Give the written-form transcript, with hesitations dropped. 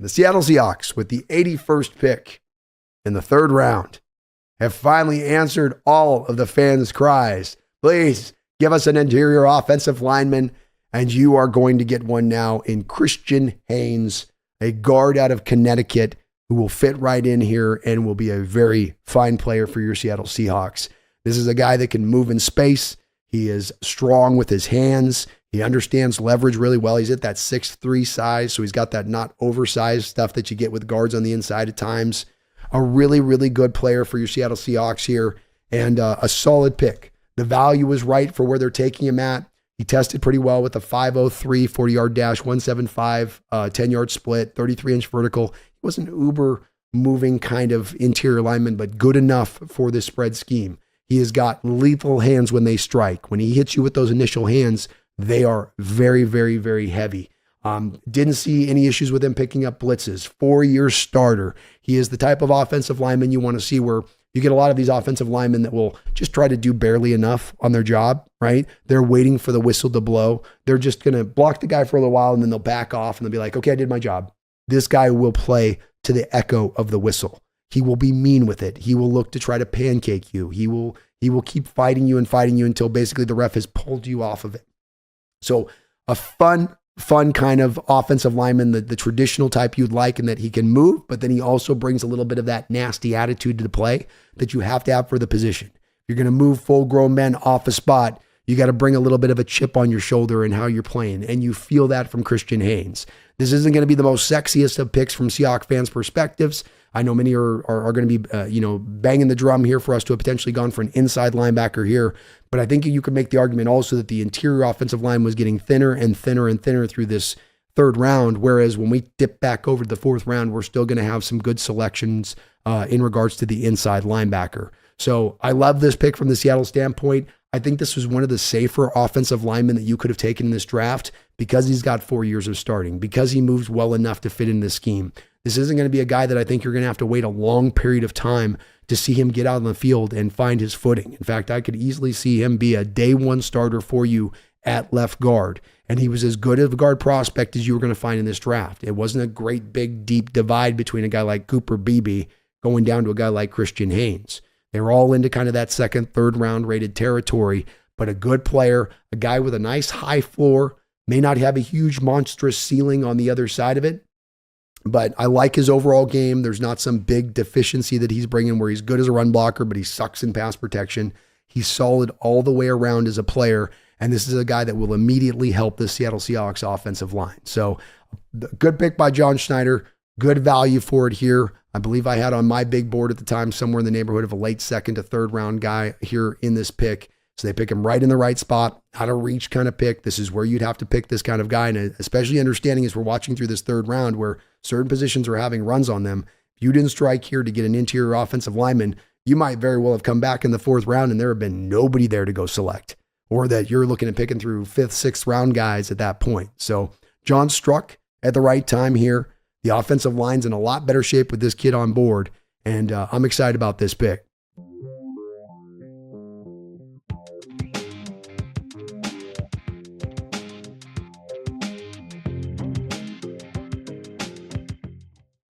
The Seattle Seahawks, with the 81st pick in the third round, have finally answered all of the fans' cries. Please give us an interior offensive lineman, and you are going to get one now in Christian Haynes, a guard out of Connecticut who will fit right in here and will be a very fine player for your Seattle Seahawks. This is a guy that can move in space. He is strong with his hands. He understands leverage really well. He's at that 6'3" size, so he's got that not oversized stuff that you get with guards on the inside at times. A really, really good player for your Seattle Seahawks here, and a solid pick. The value was right for where they're taking him at. He tested pretty well with a 5.03 40-yard dash, 1.75 10-yard split, 33-inch vertical. He was an uber moving kind of interior lineman, but good enough for this spread scheme. He has got lethal hands when they strike. When he hits you with those initial hands, they are very, very, very heavy. Didn't see any issues with him picking up blitzes. 4-year starter. He is the type of offensive lineman you want to see, where you get a lot of these offensive linemen that will just try to do barely enough on their job, right? They're waiting for the whistle to blow. They're just going to block the guy for a little while, and then they'll back off and they'll be like, okay, I did my job. This guy will play to the echo of the whistle. He will be mean with it. He will look to try to pancake you. He will keep fighting you until basically the ref has pulled you off of it. So a fun kind of offensive lineman, the traditional type you'd like, in that he can move, but then he also brings a little bit of that nasty attitude to the play that you have to have for the position. If you're going to move full-grown men off a spot, you got to bring a little bit of a chip on your shoulder in how you're playing, and you feel that from Christian Haynes. This isn't going to be the most sexiest of picks from Seahawks fans' perspectives. I know many are going to be banging the drum here for us to have potentially gone for an inside linebacker here, but I think you could make the argument also that the interior offensive line was getting thinner and thinner and thinner through this third round, whereas when we dip back over to the fourth round, we're still going to have some good selections in regards to the inside linebacker. So I love this pick from the Seattle standpoint. I think this was one of the safer offensive linemen that you could have taken in this draft because he's got 4 years of starting, because he moves well enough to fit in this scheme. This isn't going to be a guy that I think you're going to have to wait a long period of time to see him get out on the field and find his footing. In fact, I could easily see him be a day one starter for you at left guard. And he was as good of a guard prospect as you were going to find in this draft. It wasn't a great, big, deep divide between a guy like Cooper Beebe going down to a guy like Christian Haynes. They were all into kind of that second, third round rated territory, but a good player, a guy with a nice high floor, may not have a huge monstrous ceiling on the other side of it, but I like his overall game. There's not some big deficiency that he's bringing where he's good as a run blocker, but he sucks in pass protection. He's solid all the way around as a player, and this is a guy that will immediately help the Seattle Seahawks offensive line. So good pick by John Schneider, good value for it here. I believe I had on my big board at the time somewhere in the neighborhood of a late second to third round guy here in this pick. So they pick him right in the right spot, out of reach kind of pick. This is where you'd have to pick this kind of guy, and especially understanding as we're watching through this third round where certain positions are having runs on them. If you didn't strike here to get an interior offensive lineman, you might very well have come back in the fourth round and there have been nobody there to go select, or that you're looking at picking through fifth, sixth round guys at that point. So John struck at the right time here. The offensive line's in a lot better shape with this kid on board, and I'm excited about this pick.